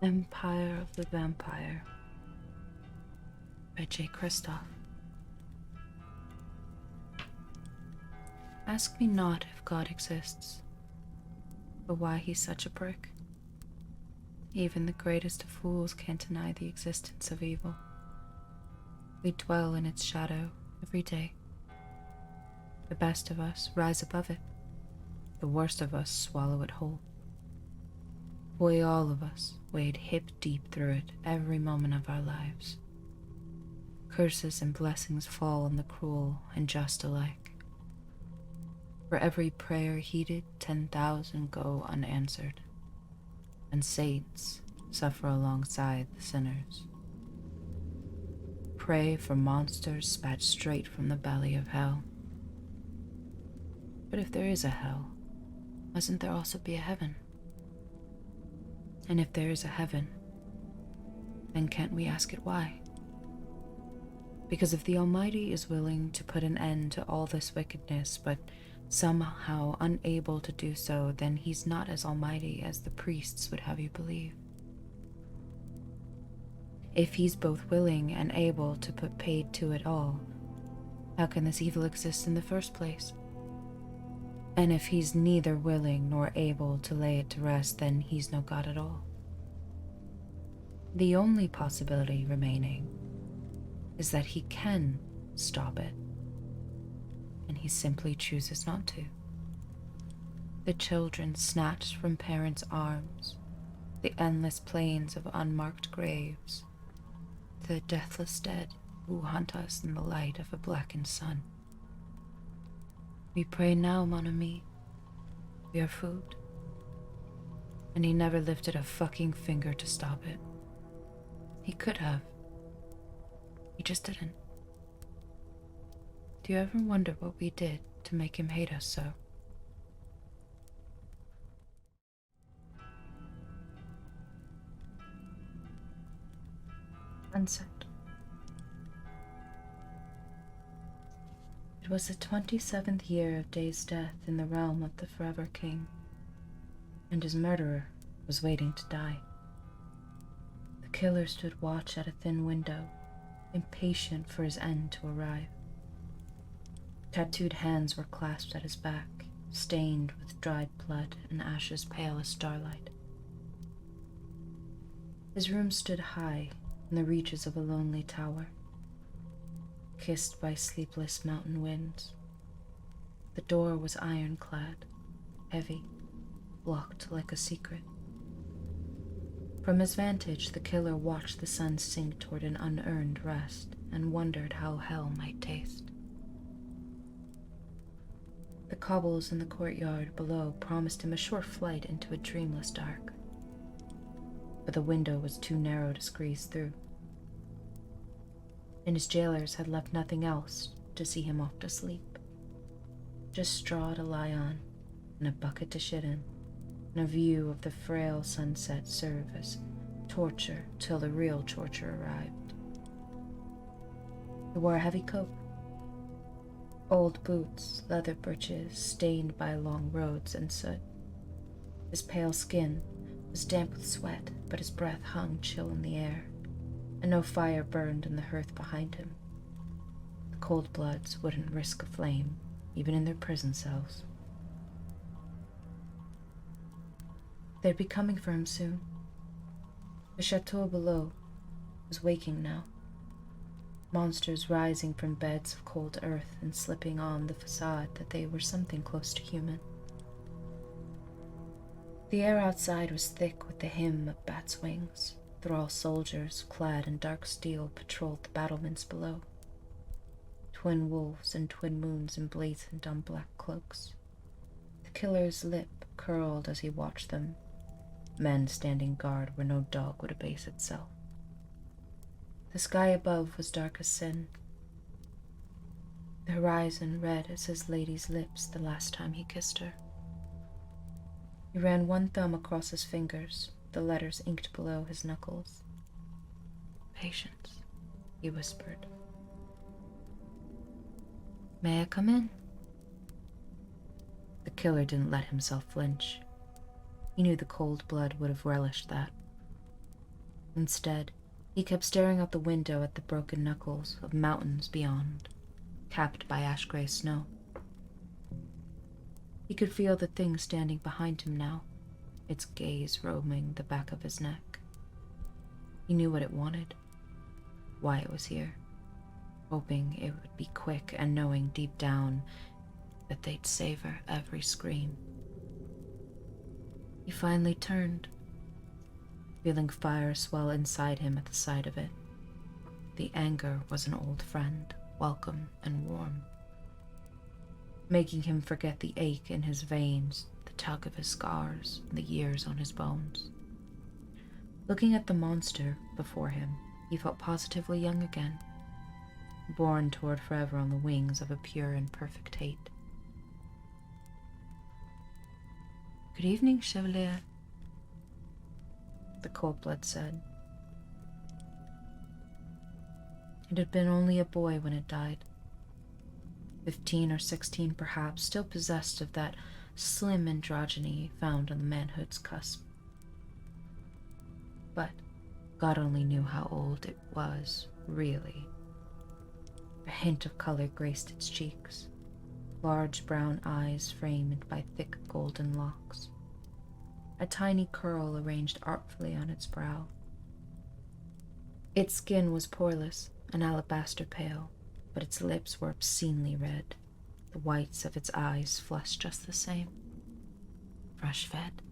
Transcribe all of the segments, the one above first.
Empire of the Vampire by Kristoff. Ask me not if God exists, but why he's such a prick. Even the greatest of fools can't deny the existence of evil. We dwell in its shadow every day. The best of us rise above it. The worst of us swallow it whole. We all of us wade hip deep through it every moment of our lives. Curses and blessings fall on the cruel and just alike. For every prayer heeded, 10,000 go unanswered, and saints suffer alongside the sinners. Pray for monsters spat straight from the belly of hell. But if there is a hell, mustn't there also be a heaven? And if there is a heaven, then can't we ask it why? Because if the Almighty is willing to put an end to all this wickedness, but somehow unable to do so, then he's not as almighty as the priests would have you believe. If he's both willing and able to put paid to it all, how can this evil exist in the first place? And if he's neither willing nor able to lay it to rest, then he's no God at all. The only possibility remaining is that he can stop it, and he simply chooses not to. The children snatched from parents' arms, the endless plains of unmarked graves, the deathless dead who haunt us in the light of a blackened sun. We pray now, mon ami. We are food. And he never lifted a fucking finger to stop it. He could have. He just didn't. Do you ever wonder what we did to make him hate us so? Sunset. It was the 27th year of Day's death in the realm of the Forever King, and his murderer was waiting to die. The killer stood watch at a thin window, impatient for his end to arrive. Tattooed hands were clasped at his back, stained with dried blood and ashes pale as starlight. His room stood high in the reaches of a lonely tower, kissed by sleepless mountain winds. The door was ironclad, heavy, locked like a secret. From his vantage, the killer watched the sun sink toward an unearned rest and wondered how hell might taste. The cobbles in the courtyard below promised him a short flight into a dreamless dark, but the window was too narrow to squeeze through, and his jailers had left nothing else to see him off to sleep. Just straw to lie on, and a bucket to shit in, and a view of the frail sunset serve as torture till the real torture arrived. He wore a heavy coat, old boots, leather breeches stained by long roads and soot. His pale skin was damp with sweat, but his breath hung chill in the air, and no fire burned in the hearth behind him. The cold bloods wouldn't risk a flame, even in their prison cells. They'd be coming for him soon. The chateau below was waking now, monsters rising from beds of cold earth and slipping on the facade that they were something close to human. The air outside was thick with the hymn of bats' wings. Thrall soldiers clad in dark steel patrolled the battlements below. Twin wolves and twin moons emblazoned on black cloaks. The killer's lip curled as he watched them, men standing guard where no dog would abase itself. The sky above was dark as sin. The horizon red as his lady's lips the last time he kissed her. He ran one thumb across his fingers, the letters inked below his knuckles. "Patience," he whispered. "May I come in?" The killer didn't let himself flinch. He knew the cold blood would have relished that. Instead, he kept staring out the window at the broken knuckles of mountains beyond, capped by ash-gray snow. He could feel the thing standing behind him now, its gaze roaming the back of his neck. He knew what it wanted, why it was here, hoping it would be quick and knowing deep down that they'd savor every scream. He finally turned, feeling fire swell inside him at the sight of it. The anger was an old friend, welcome and warm, making him forget the ache in his veins, the tug of his scars, and the years on his bones. Looking at the monster before him, he felt positively young again, born toward forever on the wings of a pure and perfect hate. "Good evening, Chevalier," the cold-blood said. It had been only a boy when it died. 15 or 16 perhaps, still possessed of that slim androgyny found on the manhood's cusp. But God only knew how old it was, really. A hint of color graced its cheeks, large brown eyes framed by thick golden locks, a tiny curl arranged artfully on its brow. Its skin was poreless, an alabaster pale, but its lips were obscenely red, the whites of its eyes flushed just the same. Fresh-fed.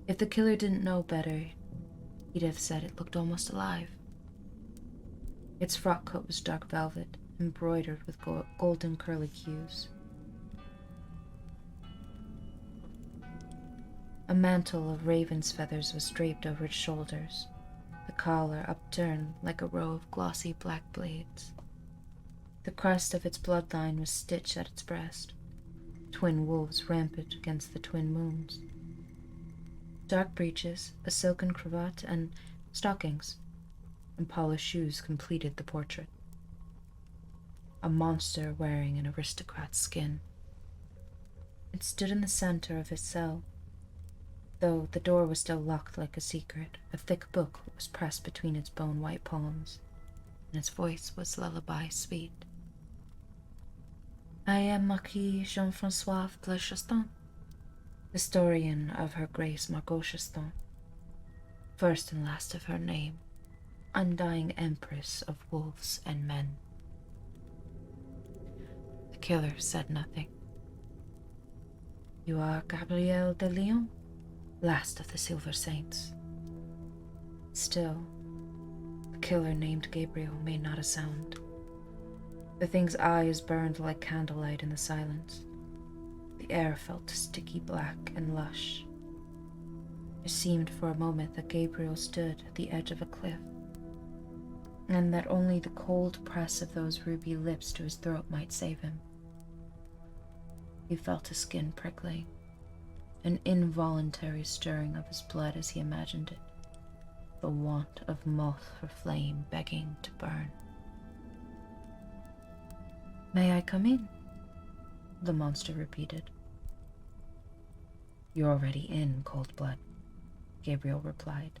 If the killer didn't know better, he'd have said it looked almost alive. Its frock coat was dark velvet, embroidered with golden curlicues. A mantle of raven's feathers was draped over its shoulders, the collar upturned like a row of glossy black blades. The crest of its bloodline was stitched at its breast, twin wolves rampant against the twin moons. Dark breeches, a silken cravat, and stockings and polished shoes completed the portrait. A monster wearing an aristocrat's skin. It stood in the center of his cell, though the door was still locked like a secret. A thick book was pressed between its bone-white palms, and its voice was lullaby sweet. "I am Marquis Jean-Francois Blechaston, historian of Her Grace Margot Chaston, first and last of her name, undying empress of wolves and men." The killer said nothing. "You are Gabriel de Lyon, last of the Silver Saints." Still, the killer named Gabriel made not a sound. The thing's eyes burned like candlelight in the silence. The air felt sticky black and lush. It seemed for a moment that Gabriel stood at the edge of a cliff, and that only the cold press of those ruby lips to his throat might save him. He felt his skin prickling, an involuntary stirring of his blood as he imagined it, the want of moth for flame begging to burn. "May I come in?" the monster repeated. "You're already in, Cold Blood," Gabriel replied.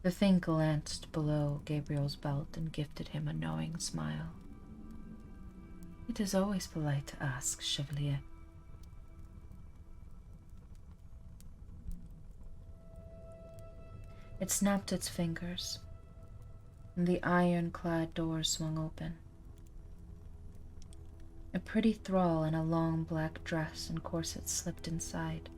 The thing glanced below Gabriel's belt and gifted him a knowing smile. "It is always polite to ask, Chevalier." It snapped its fingers, and the iron-clad door swung open. A pretty thrall in a long black dress and corset slipped inside.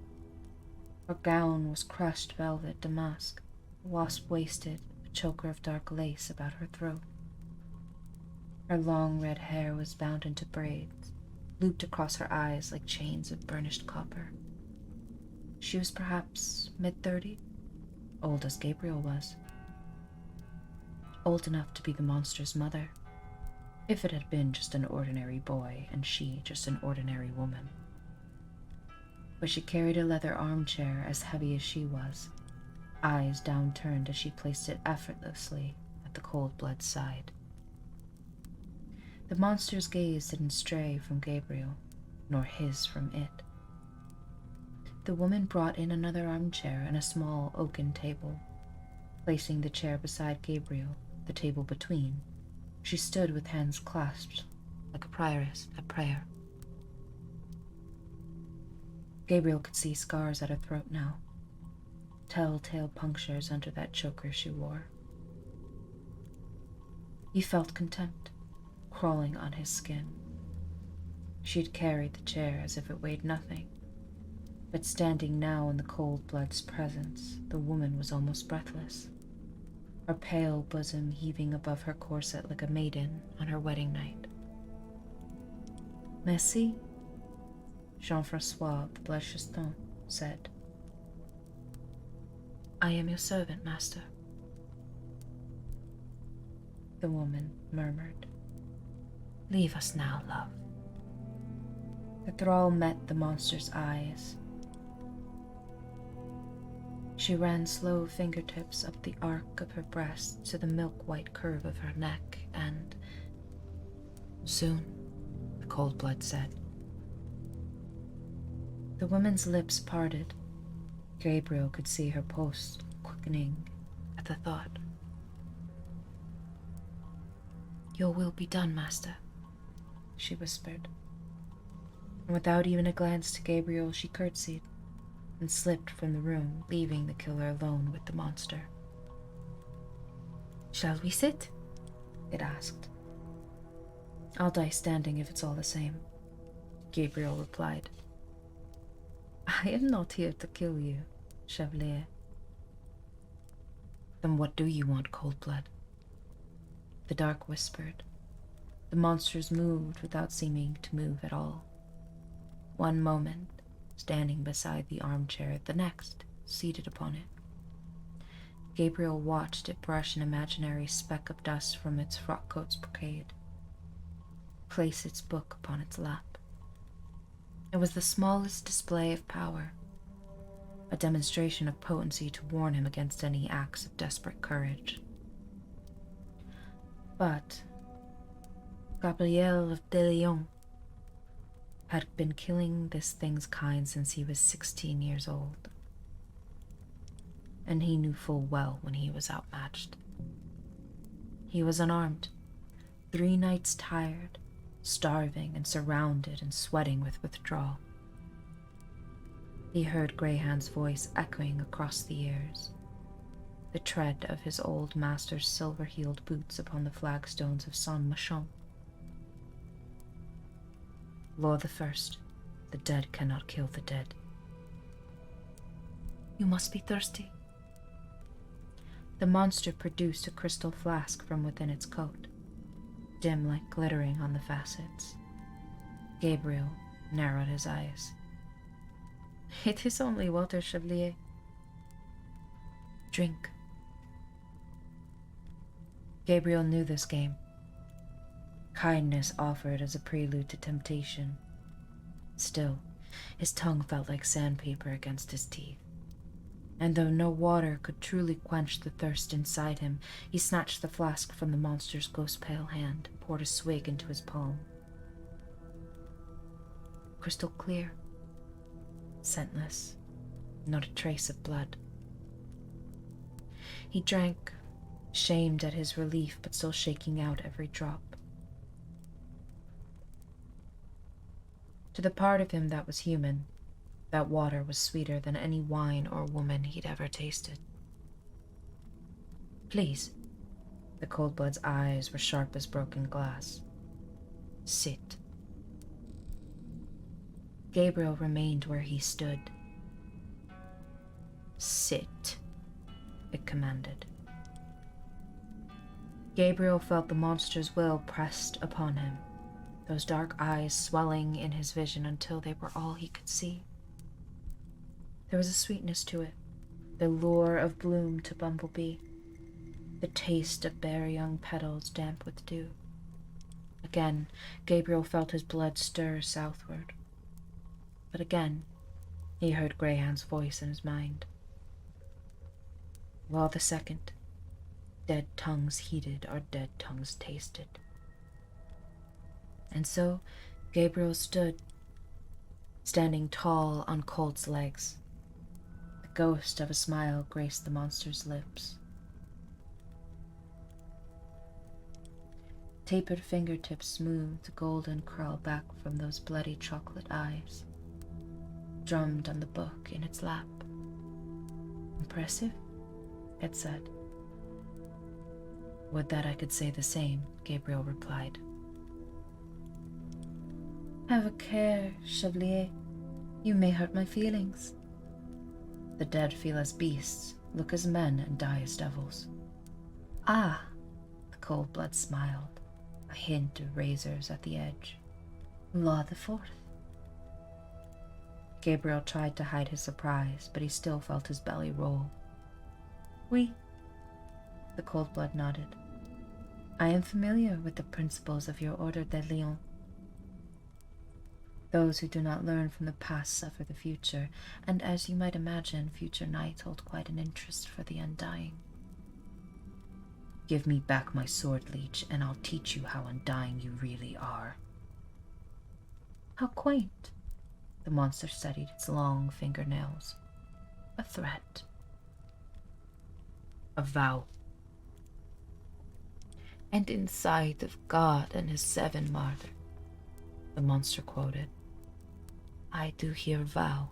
Her gown was crushed velvet damask, wasp-waisted, a choker of dark lace about her throat. Her long red hair was bound into braids, looped across her eyes like chains of burnished copper. She was perhaps mid-30, old as Gabriel was. Old enough to be the monster's mother, if it had been just an ordinary boy and she just an ordinary woman. But she carried a leather armchair as heavy as she was, eyes downturned as she placed it effortlessly at the Cold Blood's side. The monster's gaze didn't stray from Gabriel, nor his from it. The woman brought in another armchair and a small oaken table, Placing the chair beside Gabriel, the table between, she stood with hands clasped, like a prioress at prayer. Gabriel could see scars at her throat now, telltale punctures under that choker she wore. He felt contempt crawling on his skin. She had carried the chair as if it weighed nothing, but standing now in the cold blood's presence, the woman was almost breathless, her pale bosom heaving above her corset like a maiden on her wedding night. Merci, Jean-Francois de Blacheston said. I am your servant, master, the woman murmured. Leave us now, love. The thrall met the monster's eyes. She ran slow fingertips up the arc of her breast to the milk-white curve of her neck, and soon, the cold blood said. The woman's lips parted. Gabriel could see her pulse quickening at the thought. Your will be done, master, she whispered. And without even a glance to Gabriel, she curtsied and slipped from the room, leaving the killer alone with the monster. Shall we sit? It asked. I'll die standing if it's all the same, Gabriel replied. I am not here to kill you, Chevalier. Then what do you want, Coldblood? The dark whispered. The monsters moved without seeming to move at all. One moment, standing beside the armchair, the next, seated upon it. Gabriel watched it brush an imaginary speck of dust from its frockcoat's brocade, place its book upon its lap. It was the smallest display of power, a demonstration of potency to warn him against any acts of desperate courage. But Gabriel of De Leon had been killing this thing's kind since he was 16 years old, and he knew full well when he was outmatched. He was unarmed, 3 nights tired, starving and surrounded and sweating with withdrawal. He heard Greyhand's voice echoing across the years, the tread of his old master's silver-heeled boots upon the flagstones of Saint-Machon. Law the First, the dead cannot kill the dead. You must be thirsty. The monster produced a crystal flask from within its coat, dim light glittering on the facets. Gabriel narrowed his eyes. It is only water, Chevalier. Drink. Gabriel knew this game. Kindness offered as a prelude to temptation. Still, his tongue felt like sandpaper against his teeth. And though no water could truly quench the thirst inside him, he snatched the flask from the monster's ghost-pale hand and poured a swig into his palm. Crystal clear, scentless, not a trace of blood. He drank, shamed at his relief but still shaking out every drop. To the part of him that was human, that water was sweeter than any wine or woman he'd ever tasted. Please. The Coldblood's eyes were sharp as broken glass. Sit. Gabriel remained where he stood. Sit, it commanded. Gabriel felt the monster's will pressed upon him, those dark eyes swelling in his vision until they were all he could see. There was a sweetness to it, the lure of bloom to bumblebee, the taste of bare young petals damp with dew. Again, Gabriel felt his blood stir southward. But again, he heard Greyhand's voice in his mind. Law the Second, dead tongues heated are dead tongues tasted. And so Gabriel stood, standing tall on Colt's legs. The ghost of a smile graced the monster's lips. Tapered fingertips smoothed golden curl back from those bloody chocolate eyes. Drummed on the book in its lap. Impressive, it said. Would that I could say the same, Gabriel replied. Have a care, Chevalier. You may hurt my feelings. The dead feel as beasts, look as men, and die as devils. Ah, the cold blood smiled, a hint of razors at the edge. Law the Fourth. Gabriel tried to hide his surprise, but he still felt his belly roll. Oui, the cold blood nodded. I am familiar with the principles of your Order de Lion. Those who do not learn from the past suffer the future, and as you might imagine, future knights hold quite an interest for the undying. Give me back my sword, leech, and I'll teach you how undying you really are. How quaint. The monster studied its long fingernails. A threat. A vow. And in sight of God and his 7 martyrs, the monster quoted, I do here vow,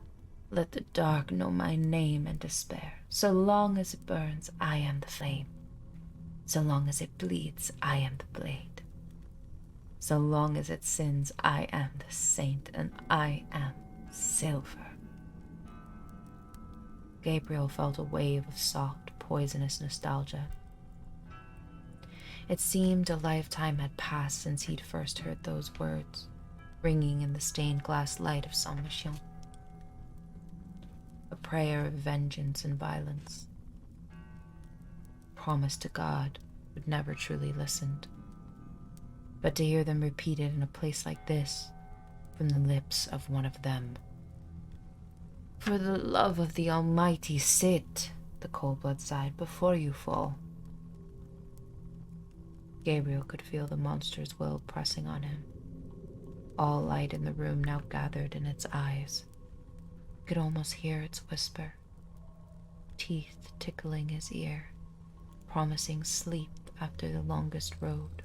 let the dark know my name and despair. So long as it burns, I am the flame. So long as it bleeds, I am the blade. So long as it sins, I am the saint, and I am silver. Gabriel felt a wave of soft, poisonous nostalgia. It seemed a lifetime had passed since he'd first heard those words, ringing in the stained glass light of Saint-Michel. A prayer of vengeance and violence. Promise to God, but never truly listened. But to hear them repeated in a place like this, from the lips of one of them. For the love of the Almighty, sit, the cold blood sighed, before you fall. Gabriel could feel the monster's will pressing on him. All light in the room now gathered in its eyes. He could almost hear its whisper, teeth tickling his ear, promising sleep after the longest road,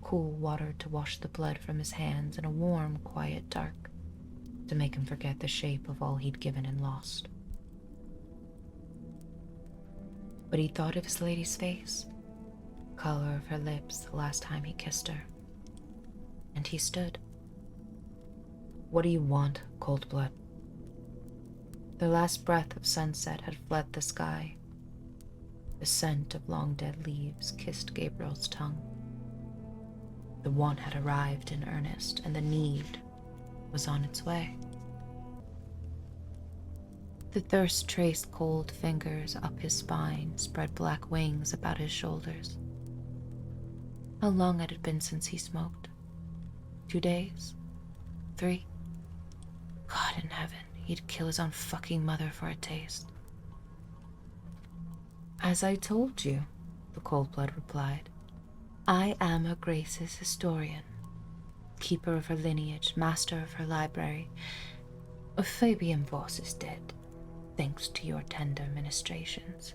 cool water to wash the blood from his hands, and a warm, quiet dark to make him forget the shape of all he'd given and lost. But he thought of his lady's face, color of her lips the last time he kissed her, and he stood. What do you want, cold blood? The last breath of sunset had fled the sky. The scent of long dead leaves kissed Gabriel's tongue. The want had arrived in earnest, and the need was on its way. The thirst traced cold fingers up his spine, spread black wings about his shoulders. How long had it been since he smoked? 2 days? 3? God in heaven, he'd kill his own fucking mother for a taste. As I told you, the cold blood replied, I am her Grace's historian, keeper of her lineage, master of her library. Fabian Voss is dead, thanks to your tender ministrations.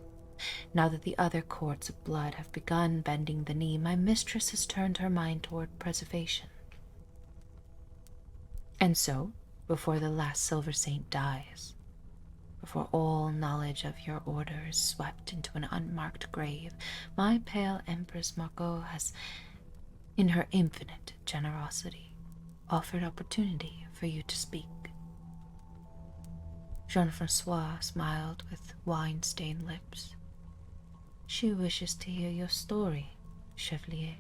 Now that the other courts of blood have begun bending the knee, my mistress has turned her mind toward preservation. And so, before the last Silver Saint dies, before all knowledge of your order is swept into an unmarked grave, my pale Empress Margot has, in her infinite generosity, offered opportunity for you to speak. Jean-Francois smiled with wine-stained lips. She wishes to hear your story, Chevalier.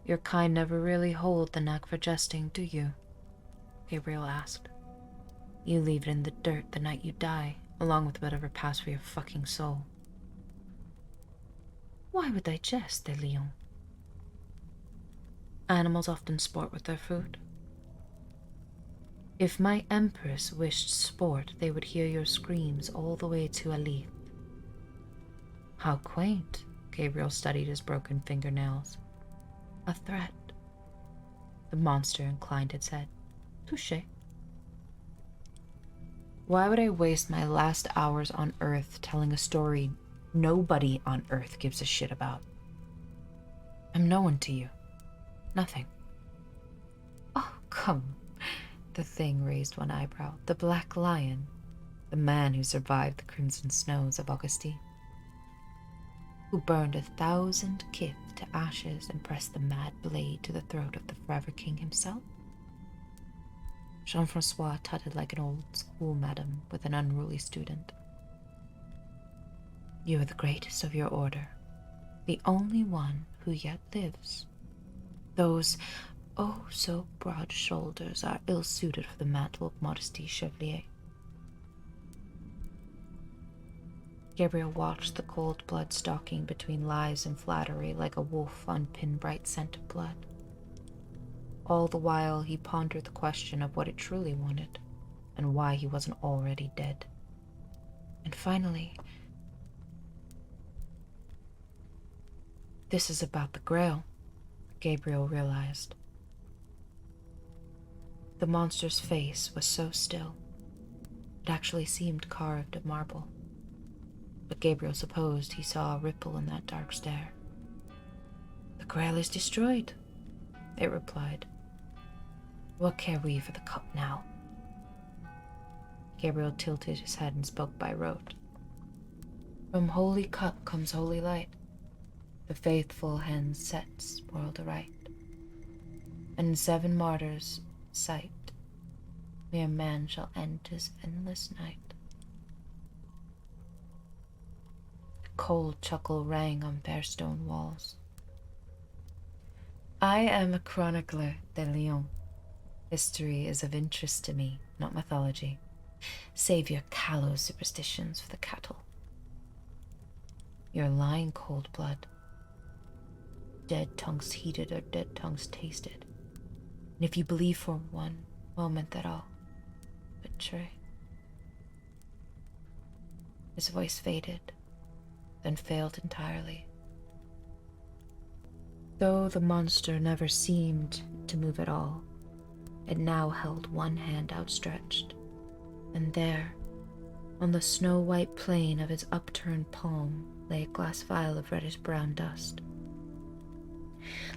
Your kind never really hold the knack for jesting, do you? Gabriel asked. You leave it in the dirt the night you die, along with whatever passed for your fucking soul. Why would I jest, de Lion? Animals often sport with their food. If my empress wished sport, they would hear your screams all the way to Alith. How quaint, Gabriel studied his broken fingernails. A threat. The monster inclined its head. Touché. Why would I waste my last hours on Earth telling a story nobody on Earth gives a shit about? I'm no one to you. Nothing. Oh, come. The thing raised one eyebrow. The Black Lion. The man who survived the crimson snows of Augustine. Who burned 1,000 kith to ashes and pressed the mad blade to the throat of the Forever King himself? Jean-Francois tutted like an old school madam with an unruly student. You are the greatest of your order, the only one who yet lives. Those oh so broad shoulders are ill-suited for the mantle of modesty, Chevalier. Gabriel watched the cold blood stalking between lies and flattery like a wolf on pin-bright scent of blood. All the while he pondered the question of what it truly wanted, and why he wasn't already dead. And finally, this is about the Grail, Gabriel realized. The monster's face was so still, it actually seemed carved of marble. But Gabriel supposed he saw a ripple in that dark stare. The Grail is destroyed, it replied. What care we for the cup now? Gabriel tilted his head and spoke by rote. From holy cup comes holy light. The faithful hand sets world aright. And in 7 martyrs' sight, mere man shall end his endless night. A cold chuckle rang on bare stone walls. I am a chronicler de Lyon. History is of interest to me, not mythology. Save your callow superstitions for the cattle. You're lying, cold blood. Dead tongues heated or dead tongues tasted. And if you believe for one moment that I'll betray. His voice faded, then failed entirely. Though the monster never seemed to move at all, it now held one hand outstretched, and there, on the snow-white plain of its upturned palm, lay a glass vial of reddish-brown dust.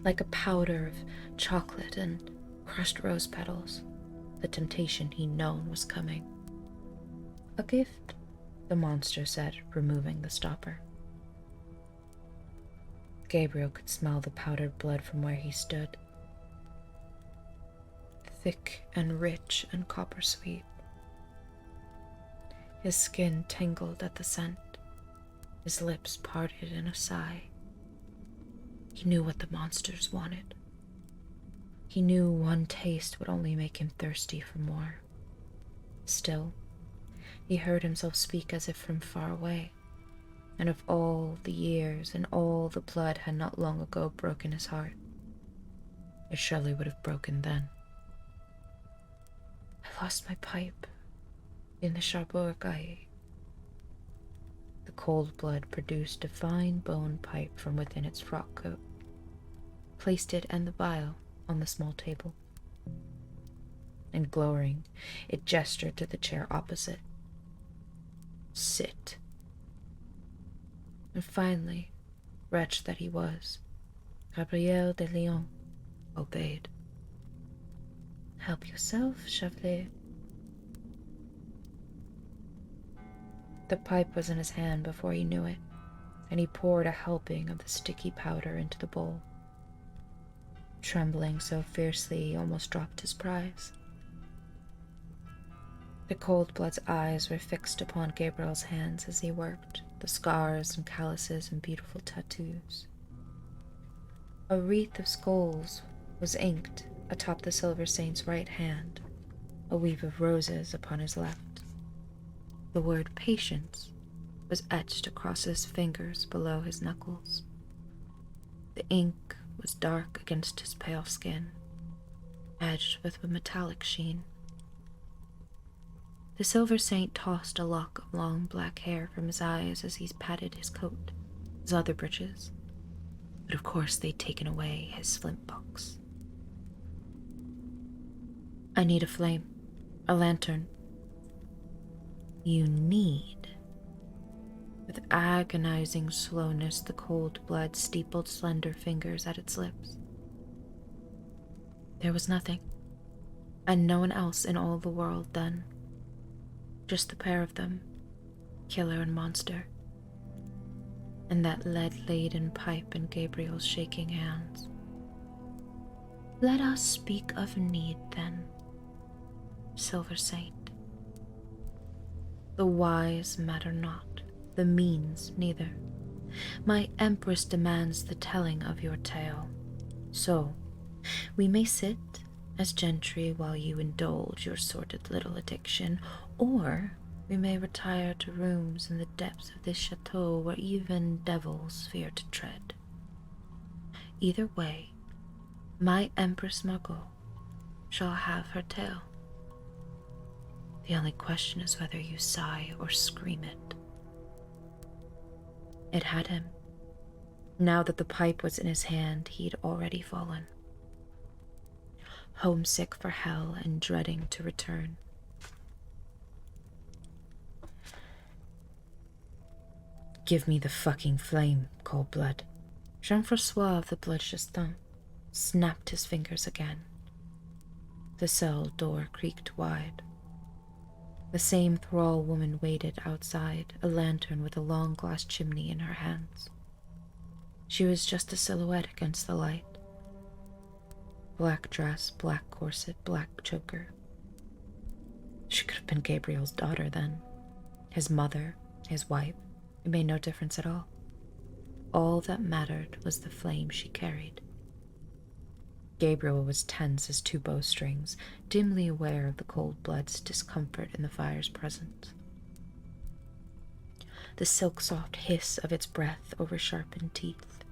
Like a powder of chocolate and crushed rose petals, the temptation he'd known was coming. A gift, the monster said, removing the stopper. Gabriel could smell the powdered blood from where he stood. Thick and rich and copper-sweet. His skin tingled at the scent. His lips parted in a sigh. He knew what the monsters wanted. He knew one taste would only make him thirsty for more. Still, he heard himself speak as if from far away, and if all the years and all the blood had not long ago broken his heart, it surely would have broken then. I lost my pipe in the Cherbourg. The cold blood produced a fine bone pipe from within its frock coat, placed it and the vial on the small table, and glowering, it gestured to the chair opposite. Sit. And finally, wretch that he was, Gabriel de Lyon obeyed. Help yourself, Chevalier. The pipe was in his hand before he knew it, and he poured a helping of the sticky powder into the bowl. Trembling so fiercely he almost dropped his prize. The cold blood's eyes were fixed upon Gabriel's hands as he worked, the scars and calluses and beautiful tattoos. A wreath of skulls was inked atop the silver saint's right hand, a weave of roses upon his left. The word patience was etched across his fingers below his knuckles. The ink was dark against his pale skin, edged with a metallic sheen. The silver saint tossed a lock of long black hair from his eyes as he patted his coat, his other breeches, but of course they'd taken away his flint box. I need a flame, a lantern. You need With agonizing slowness, the cold blood steepled slender fingers at its lips. There was nothing, and no one else in all the world then. Just the pair of them, killer and monster, and that lead-laden pipe in Gabriel's shaking hands. Let us speak of need, then, Silver Saint. The whys matter not, the means neither. My empress demands the telling of your tale. So, we may sit as gentry while you indulge your sordid little addiction, or we may retire to rooms in the depths of this chateau where even devils fear to tread. Either way, my Empress Margot shall have her tale. The only question is whether you sigh or scream it. It had him. Now that the pipe was in his hand, he'd already fallen. Homesick for hell and dreading to return. Give me the fucking flame, cold blood. Jean-Francois of the Blood Justin snapped his fingers again. The cell door creaked wide. The same thrall woman waited outside, a lantern with a long glass chimney in her hands. She was just a silhouette against the light. Black dress, black corset, black choker. She could have been Gabriel's daughter then. His mother, his wife. It made no difference at all. All that mattered was the flame she carried. Gabriel was tense as two bowstrings, dimly aware of the cold blood's discomfort in the fire's presence. The silk-soft hiss of its breath over sharpened teeth.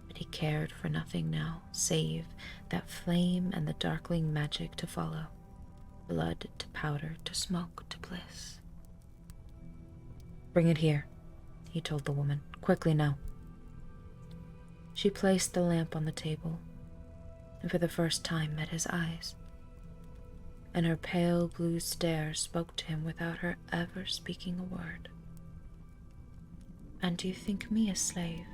But he cared for nothing now, save that flame and the darkling magic to follow, blood to powder to smoke to bliss. Bring it here, he told the woman. Quickly now. She placed the lamp on the table, and for the first time met his eyes, and her pale blue stare spoke to him without her ever speaking a word. And do you think me a slave?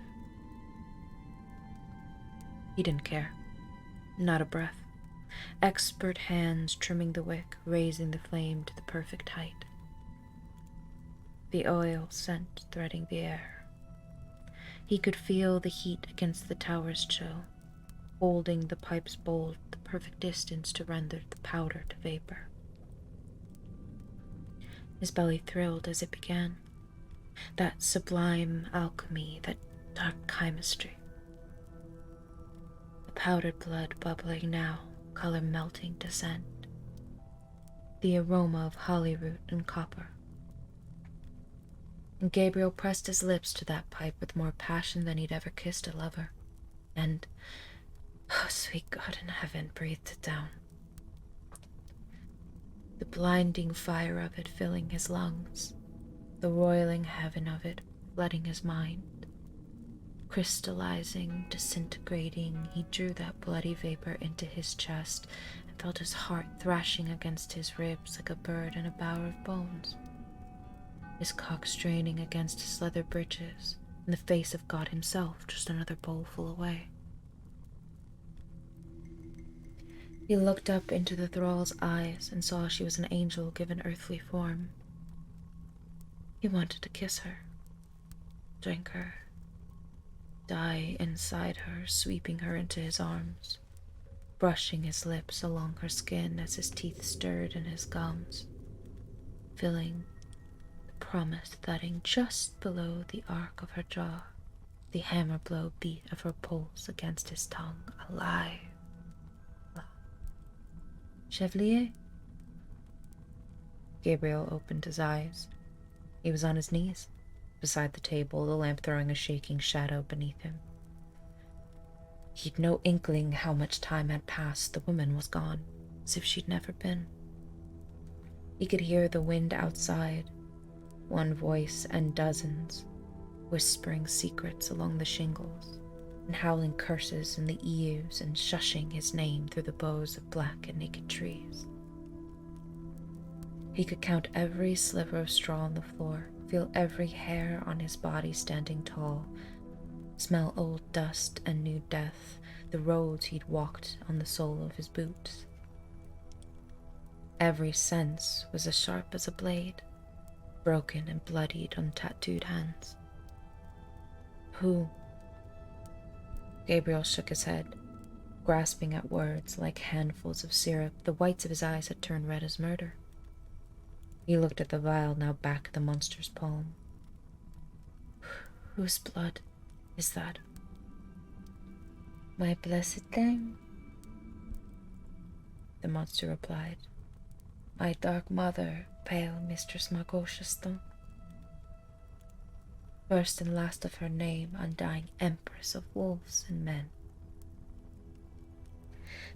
He didn't care. Not a breath. Expert hands trimming the wick, raising the flame to the perfect height. The oil scent threading the air. He could feel the heat against the tower's chill, holding the pipe's bowl the perfect distance to render the powder to vapor. His belly thrilled as it began. That sublime alchemy, that dark chemistry. The powdered blood bubbling now, color melting to scent. The aroma of holly root and copper. And Gabriel pressed his lips to that pipe with more passion than he'd ever kissed a lover. And, oh, sweet God in heaven, breathed it down. The blinding fire of it filling his lungs, the roiling heaven of it flooding his mind. Crystallizing, disintegrating, he drew that bloody vapor into his chest and felt his heart thrashing against his ribs like a bird in a bower of bones. His cock straining against his leather breeches, in the face of God himself, just another bowlful away. He looked up into the thrall's eyes and saw she was an angel given earthly form. He wanted to kiss her, drink her, die inside her, sweeping her into his arms, brushing his lips along her skin as his teeth stirred in his gums, filling the promise thudding just below the arc of her jaw, the hammer blow beat of her pulse against his tongue, alive. Chevalier? Gabriel opened his eyes. He was on his knees, beside the table, the lamp throwing a shaking shadow beneath him. He'd no inkling how much time had passed. The woman was gone, as if she'd never been. He could hear the wind outside, one voice and dozens, whispering secrets along the shingles, and howling curses in the eaves and shushing his name through the boughs of black and naked trees. He could count every sliver of straw on the floor, feel every hair on his body standing tall, smell old dust and new death, the roads he'd walked on the sole of his boots. Every sense was as sharp as a blade, broken and bloodied on tattooed hands. Who? Gabriel shook his head, grasping at words like handfuls of syrup. The whites of his eyes had turned red as murder. He looked at the vial now back at the monster's palm. Whose blood is that? My blessed dame, the monster replied. My dark mother, pale Mistress Margoshiston. First and last of her name, undying empress of wolves and men.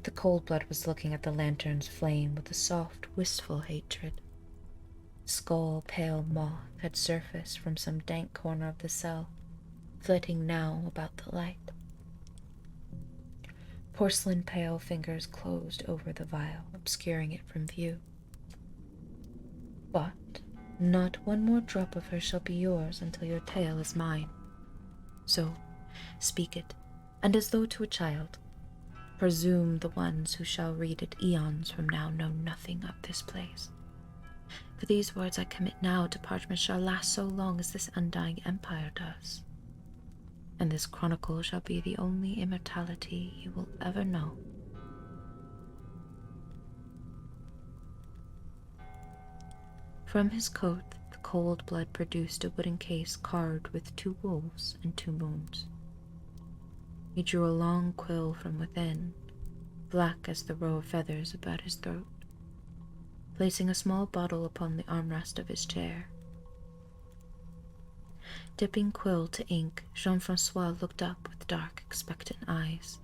The cold blood was looking at the lantern's flame with a soft, wistful hatred. Skull pale moth had surfaced from some dank corner of the cell, flitting now about the light. Porcelain pale fingers closed over the vial, obscuring it from view. But not one more drop of her shall be yours until your tale is mine. So, speak it, and as though to a child, presume the ones who shall read it eons from now know nothing of this place. For these words I commit now to parchment shall last so long as this undying empire does, and this chronicle shall be the only immortality you will ever know. From his coat, the cold blood produced a wooden case carved with 2 wolves and 2 moons. He drew a long quill from within, black as the row of feathers about his throat, placing a small bottle upon the armrest of his chair. Dipping quill to ink, Jean-Francois looked up with dark, expectant eyes.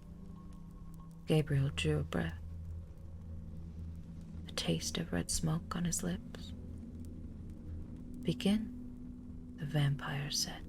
Gabriel drew a breath, a taste of red smoke on his lips. Begin, the vampire said.